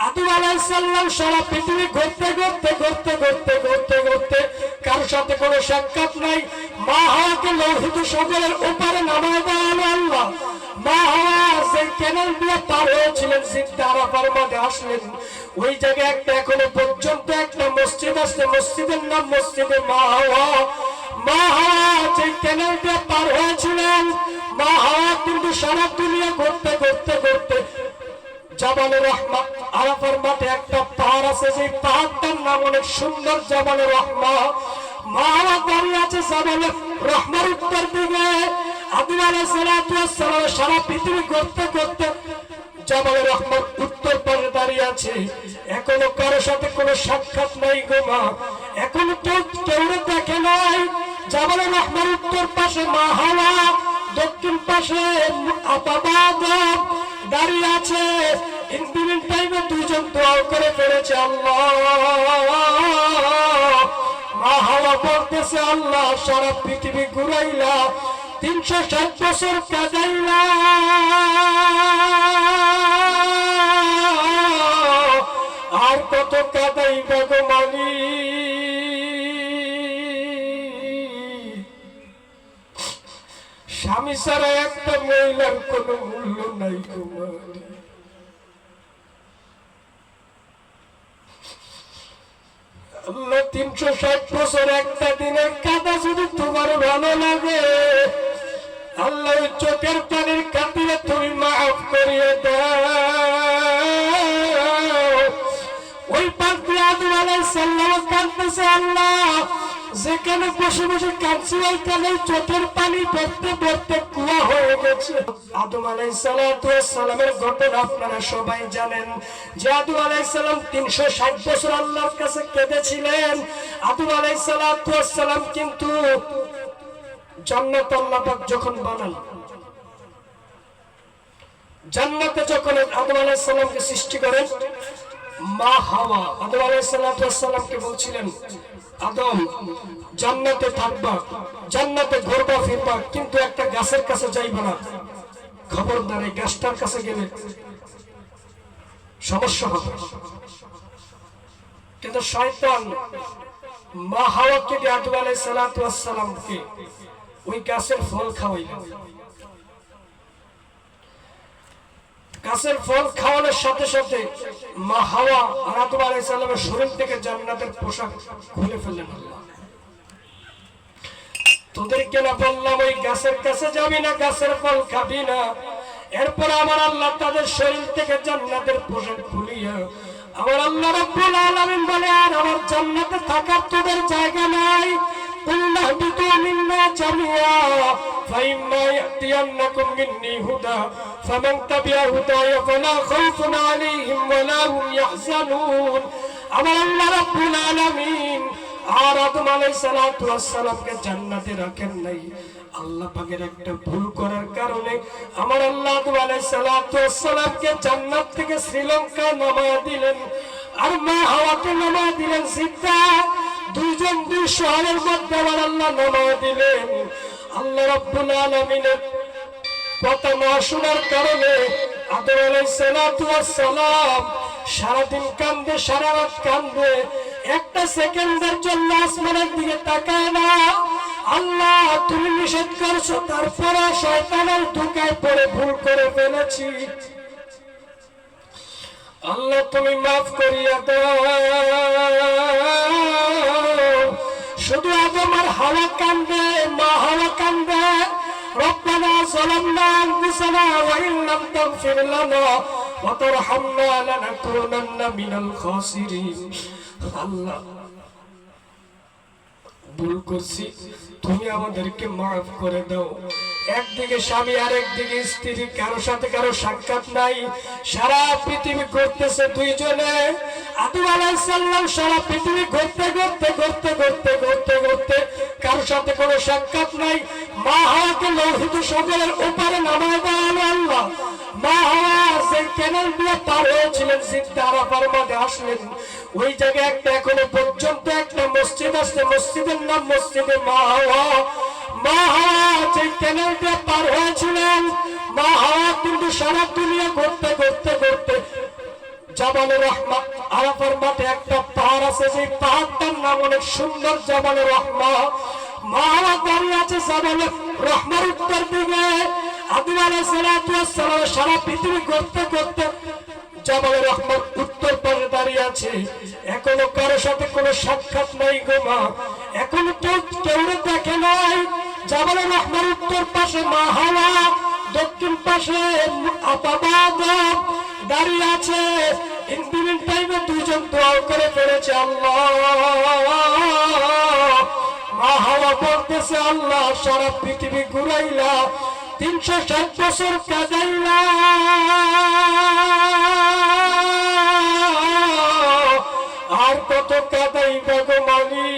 আদম আলাইহিস সালাম সারা পৃথিবী ঘুরতে ঘুরতে ঘুরতে ঘুরতে ঘুরতে ঘুরতে কারোর সাথে কোনো সাক্ষাৎ নাই। মা হাওয়াকে লোহিত সাগরের ওপারে নামায় দেওয়া আল্লাহ। মা হাওয়া সেই ক্যানেল দিয়ে পার হয়েছিলেন, সিদ্ধা আরাফার মাঝে আসলেন। ওই জায়গায় একটা এখনো পর্যন্ত একটা মসজিদ আছে, মসজিদের নাম মসজিদে মা হাওয়া। মা হাওয়া যে ক্যানেল দিয়ে পার হয়েছিলেন, মা হাওয়া কিন্তু সারা দুনিয়া ঘুরতে ঘুরতে ঘুরতে জাবালে রহমা, আরাফার মাঠে একটা পাহাড় আছে, যে পাহাড়টার নাম অনেক সুন্দর, জাবালে রহমা। মা হাওয়া দাঁড়িয়ে আছে জাবালে রহমার উত্তর দিকে। আদম আলাইহিস সালাতু ওয়াস সালাম সারা পৃথিবী ঘুরতে ঘুরতে জাবালে রহমার উত্তর পাশে দাঁড়িয়ে আছে। এখনো কারোর সাথে কোনো সাক্ষাৎ নাই গো মা, এখনো কেউ দেখে নাই। জাবালে রহমার উত্তর পাশে মা হাওয়া, দক্ষিণ পাশে বাবা আদম দাঁড়িয়ে আছে। ইনবিটুইন টাইমে দুজন দোয়া করে ফেলেছে আল্লাহ। মা হাওয়া বলতেছে আল্লাহ সারা পৃথিবী ঘুরাইলা, 360 বছর কাটাইলা, আর কত কাটাইবা গো মানি। স্বামী ছাড়া একটা মহিলার কোনো মূল্য নাই গো মানি। আল্লাহ 360 বছর একটা দিনের কাঁদা যদি তোমার ভালো লাগে, আল্লাহ চোখের পানির খাতিরে তুমি মাফ করিয়ে দাও। ওই পাশ দিয়ে আদম আলাইহিস সালাম কাঁদতেছে, আল্লাহ যেখানে বসে বসে কাঁদছি ওইখানে চোখের পানি পড়তে পড়তে কুয়া হয়ে গেছে। আদম আলাইহিস সালামের ঘটনা আপনারা সবাই জানেন, যে আদম আলাইহিস সালাম 360 বছর আল্লাহর কাছে কেঁদেছিলেন। আদম আলাইহিস সালাম কিন্তু জান্নাত আল্লাহ পাক যখন বানান, জান্নাতে যখন আদম আলাইহিস সালামকে সৃষ্টি করেন, মা হাওয়া আদম আলাইহিস সালামকে বলছিলেন, আদম জান্নাতে থাকবা, জান্নাতে ঘুরবা ফিরবা, কিন্তু একটা গাছের কাছে যাইবা না, খবরদার এই গাছটার কাছে গেলে সমস্যা হবে। কিন্তু শয়তান মা হাওয়াকে দিয়ে আদম আলাইহিস সালামকে ওই গাছের ফল খাওয়াইল। গাছের ফল খাওয়ানোর সাথে সাথে মা হাওয়া আর আদম আলাইহিস সালামের শরীর থেকে জান্নাতের পোশাক খুলে ফেললেন। আল্লাহ তোদেরকে না বললাম ওই গাছের কাছে যাবি না, গাছের ফল খাবি না? এরপর আমার আল্লাহ তাদের শরীর থেকে জান্নাতের পোশাক খুলিয়া আমার আল্লাহ রাব্বুল আলামিন বলে, আর আমার জান্নাতে থাকার তোদের জায়গা নাই। কুল্লাহ বিতু মিন্না জামিয়া ফাইম্মা ইয়াতিয়ান্নাকুম মিন্নি হুদা ফামান তাবিআ হুদায়া ফালা খাউফুন আলাইহিম ওয়ালা হুম ইয়াহজানুন। আমার আল্লাহ রাব্বুল আলামিন আর আদম আলাইহিস সালামকে জান্নাতে রাখেন নাই। আল্লাহ পাকের একটা ভুল করার কারণে আমার আল্লাহ আদম আলাইহিস সালামকে জান্নাত থেকে শ্রীলঙ্কায় নামায়া দিলেন, আর মা হাওয়াকে নামায়া দিলেন সিদ্ধা। দুইজন দুই শহরের মধ্যে আমার আল্লাহ নামায়া দিলেন। আল্লাহ রাব্বুল আলামিনের কথা না শোনার কারণে আদম আলাইহিস সালাম সারাদিন কান্দে, সারা রাত কান্দে, একটা সেকেন্ডের জন্য আসমানের দিকে তাকায় না। আল্লাহ তুমি নিষেধ করছো, তারপরে শয়তানের ধোঁকায় পড়ে ভুল করে ফেলেছি। আল্লাহ তুমি মাফ করিয়া দাও। শুধু আদম আর হাওয়া কান্দে, মা হাওয়া কান্দে, রব্বানা যালামনা আনফুসানা ওয়া ইন লাম তাগফির লানা ওয়া তারহামনা লানাকুনান্না মিনাল খাসিরিন। আল্লাহ ভুল করছি, তুমি আমাদেরকে মাফ করে দাও। একদিকে স্বামী আর একদিকে স্ত্রী, কারো সাথে কারো সাক্ষাৎ নাই, সারা পৃথিবী ঘুরতেছে দুইজনে। আদম আলাইহিস সালাম সারা পৃথিবী ঘুরতে ঘুরতে ঘুরতে ঘুরতে ঘুরতে ঘুরতে কারো সাথে কোনো সাক্ষাৎ নাই। মা হাওয়াকে লোহিত সাগরের ওপারে নামায় দেওয়া আল্লাহ। মা হাওয়া সেই ক্যানেল দিয়ে পার হয়েছিলেন, সিদ্ধা আরাফার মাঝে আসলেন। ওই জায়গায় একটা এখনো পর্যন্ত একটা মসজিদ আছে, মসজিদের নাম মসজিদে মা হাওয়া। মা হাওয়া যে ক্যানেল দিয়ে পার হয়েছিলেন, মা হাওয়া কিন্তু সারা দুনিয়া ঘুরতে ঘুরতে ঘুরতে জাবাল রহমা। আরাফার মাঠে একটা পাহাড় আছে, যে পাহাড়টার নাম অনেক সুন্দর, জাবাল রহমা। মা হাওয়া দাঁড়িয়ে আছে জাবাল রহমার উত্তর দিকে। আদম আলাইহিস সালাতু ওয়াস সালাম সারা পৃথিবী ঘুরতে ঘুরতে জাবাল রহমার উত্তর পাশে দাঁড়িয়ে আছে। এখনো কারোর সাথে কোনো সাক্ষাৎ নাই গো মা, এখনো কেউ দেখে নাই। জাবাল রহমার উত্তর পাশে মা হাওয়া, দক্ষিণ পাশে বাবা আদম দাঁড়িয়ে আছে। ইনবিটুইন টাইমে দুজন দোয়া করে ফেলেছে আল্লাহ। মা হাওয়া বলতেছে আল্লাহ সারা পৃথিবী ঘুরাইলা, 360 বছর কাটাইলা, আর কত কাদাইবা গো মানি।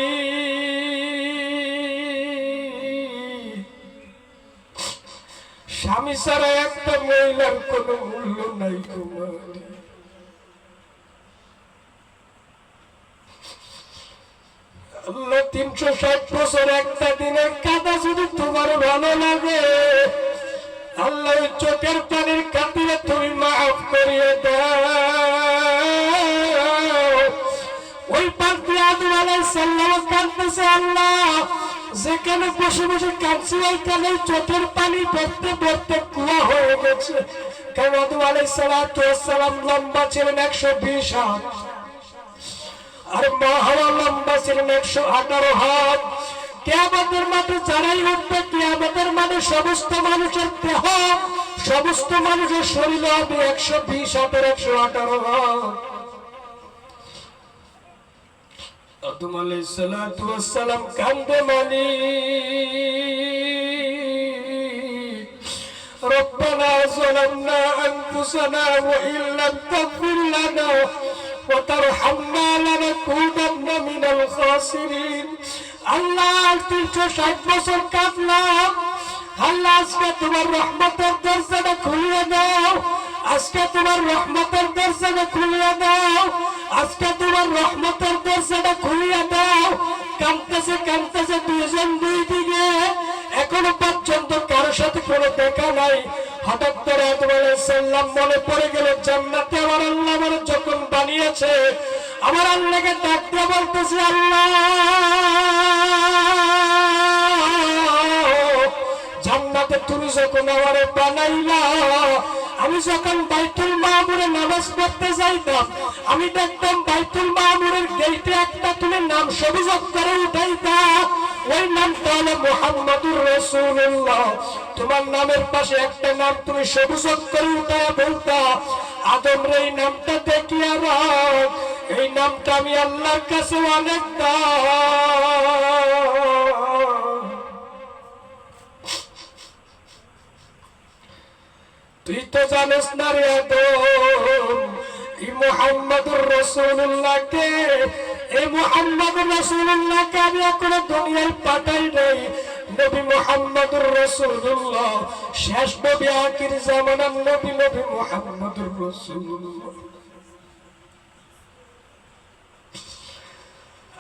স্বামী ছাড়া একটা মহিলার কোনো মূল্য নাই গো মানি। আল্লাহ 360 বছর একটা দিনের কাদা যদি তোমার ভালো লাগে, আল্লাহ চোখের পানির খাতিরে তুমি মাফ করিয়ে দাও। ওই পাখি আদম আলাইহিস সালাম কাঁদতেছে, আল্লাহ যেখানে বসে বসে কাঁদছি ওইখানে চোখের পানি পড়তে পড়তে কুয়া হয়ে গেছে। কারণ আদম আলাইহিস সালাম লম্বা ছিলেন 120 হাত, আর মা হাওয়া লম্বা ছিলেন 118 হাত। কিয়ামতের মাঠে যারাই উঠবে, কিয়ামতের মাঠে সমস্ত মানুষের দেহ, সমস্ত মানুষের শরীর হবে 120 হাতের 118 হাত। আদম আলাইহিস সালাতু ওয়াস সালাম কান্দে মালিক, রব্বানা যালামনা আনফুসানা ওয়া ইল্লাম তাগফির লানা ওয়া তারহামনা লানাকুনান্না মিনাল খাসিরিন। আল্লাহ 360 বছর কাঁদলাম, আল্লাহ আজকে তোমার রহমতের দরজাটা খুলিয়ে দাও, আজকে তোমার রহমতের দরজাটা খুলিয়ে দাও, আজকে তোমার রহমতের দরজাটা খুলিয়ে দাও। কাঁদতেছে কাঁদতেছে দুজন দুই দিকে, এখনো পর্যন্ত কারোর সাথে কোনো দেখা নাই। হঠাৎ করে আদম আলাইহিস সালাম মনে পড়ে গেল জান্নাতে আমার আল্লাহ আমার যখন বানিয়েছে, আমার আল্লাহকে ডাক দিয়ে বলতেছে আল্লাহ জান্নাতে তুমি যখন আমারে বানাইলা, আমি যখন বাইতুল মামুরে নামাজ পড়তে যাইতাম, আমি দেখতাম বাইতুল মামুরের গেটে একটা তুমি নাম সবুজক করে উঠাইতা, ওই নামটা হলো মুহাম্মাদুর রাসূলুল্লাহ। তোমার নামের পাশে একটা নাম তুমি সবুজক করে উঠায়া বলতা, আদম রে এই নামটা দেখিয়া রাখ, এই নামটা আমি আল্লাহর কাছে অনেক দাম। তুই তো জানিস না রে আদম, এই মুহাম্মাদুর রাসূলুল্লাহকে, এই মুহাম্মাদুর রাসূলুল্লাহকে আমি এখনো দুনিয়ায় পাঠাই নাই। নবী মুহাম্মাদুর রাসূলুল্লাহ শেষ নবী, আখির জামানার নবী, নবী মুহাম্মাদুর রাসূলুল্লাহ।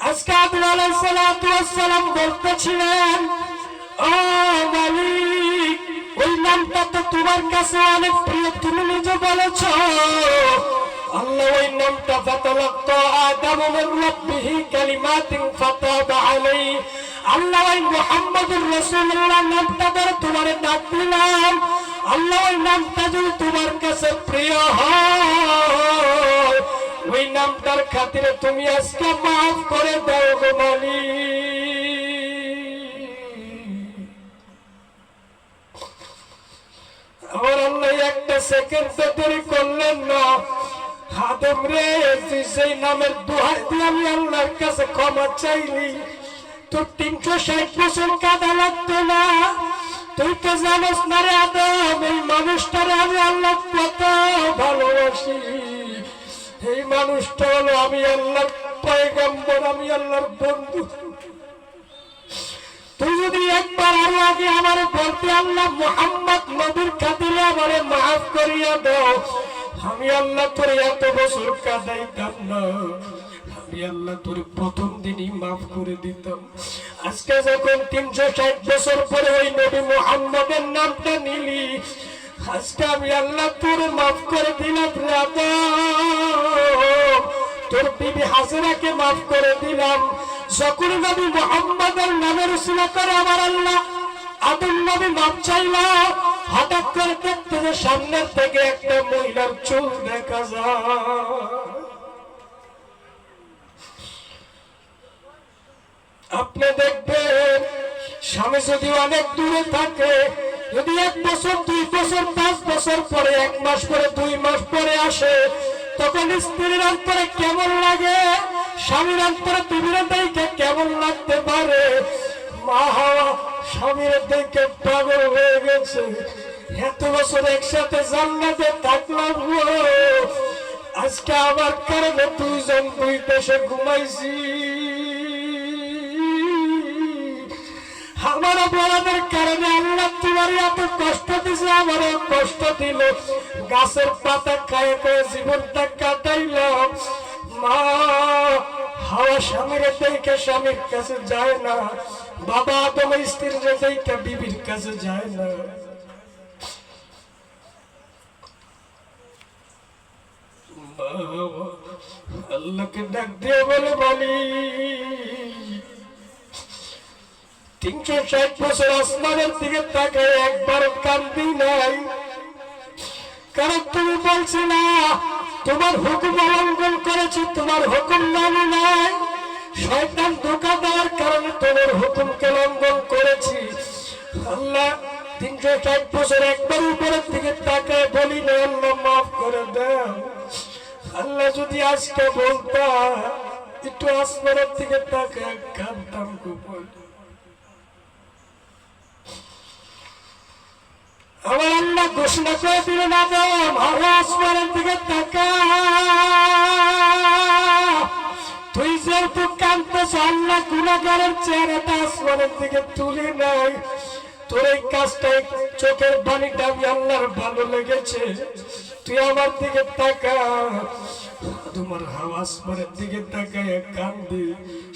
আজকে আদম আলাইহিস সালাতু ওয়াস সালাম বলতেছিলেন, ও মালিক ওই নামটা তো তোমার কাছে অনেক প্রিয়, তুমি নিজে বলেছ। আল্লাহ ওই নামটা ফাতালাক্কা আদম মির রাব্বিহি কালিমাতিন ফাতাবা আলাইহি, আল্লাহ ওই মুহাম্মাদুর রাসূলুল্লাহ নামটা ধরে তোমার ডাক দিলাম। আল্লাহ ওই নামটা যদি তোমার কাছে প্রিয় হয়, ওই নামটার খাতিরে তুমি আজকে মাফ করে দাও গো মালিক। আমার আল্লাহ একটা সেকেন্ড দেরি করলেন না। আদম রে তুই সেই নামের দোহাই দিয়ে আমি আল্লাহর কাছে ক্ষমা চাইলি, তোর 360 বছর কাঁদা লাগতো না। তুই তো জানিস না রে আদম, এই মানুষটারে আমি আল্লাহ কত ভালোবাসি। এই মানুষটা হলো আমি আল্লাহর পয়গম্বর, আমি আল্লাহর বন্ধু। তুই যদি একবার আরো আগে আমার বলতে আল্লাহ মুহাম্মদ নবীর খাতিরে আমারে মাফ করিয়া দাও, আমি আল্লাহ তোর এত বছর কাঁদাইতাম না, আমি আল্লাহ তোর প্রথম দিনই মাফ করে দিতাম। আজকে যখন 360 বছর পরে ওই নবী মুহাম্মদের নামটা নিলি, আজকে আমি আল্লাহ তোর মাফ করে দিলাম রে আদম, তোর বিবি হাজেরাকে মাফ করে দিলাম। যখন নবী মুহাম্মদের নামের উসিলা করে আমার আল্লাহ আদম নবী মাফ চাইলো, হঠাৎ করে দেখতে যে সামনের থেকে একটা মহিলার চুল দেখা যায়। আপনি দেখবেন স্বামী যদি অনেক দূরে থাকে, যদি 1 বছর 2 বছর 5 বছর পরে, 1 মাস পরে 2 মাস পরে আসে, তখন স্ত্রীর অন্তরে কেমন লাগে, স্বামীর অন্তরে বিবির দেখে কেমন লাগতে পারে। মা স্বামীর দেখে পাগল হয়ে গেছে, এত বছর একসাথে জান্নাতে থাকলাম, আজকে আমার কারণে 2 জন 2 দেশে ঘুমাইছি। আমার অপরাধের কারণে আল্লাহ তোমার এত কষ্ট দিছে, আমার কষ্ট দিল। গাছের পাতা খায় খায় জীবনটা কাটাইলাম। মা হাওয়া স্বামীর দেখে স্বামীর কাছে যায় না, বাবা আদম স্ত্রীর দেখে বিবির কাছে যায় না। আল্লাহকে ডাক দিয়ে বলে বলি 360 বছর আসমানের দিকে তাকায় একবার কান্দি নাই, কারণ তুমি বলছি না তোমার হুকুম লঙ্ঘন করেছি, তোমার হুকুম মানি নাই। শয়তান ধোঁকা দেওয়ার কারণে তোমার হুকুমকে লঙ্ঘন করেছি। আল্লাহ 360 বছর একবার উপরের দিকে তাকায় বলি না আল্লাহ মাফ করে দাও। আল্লাহ যদি আজকে বলতা একটু আসমানের দিকে তাকায় কাঁদতাম খুব। আমার আল্লাহ ঘোষণা করে দিলেন আদম আসমানের দিকে তাকা, তুই যেহেতু কাঁদতেছ আল্লাহ গুনাহগারের চেহারাটা আসমানের দিকে তুলে নাই। তোর এই কাজটাই চোখের পানিটা আমি আল্লাহর ভালো লেগেছে, তুই আমার দিকে তাকা। তোমার হাওয়া আসমানের দিকে তাকায় কান্দি,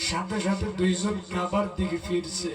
সাথে সাথে 2 জন কাবার দিকে ফিরছে।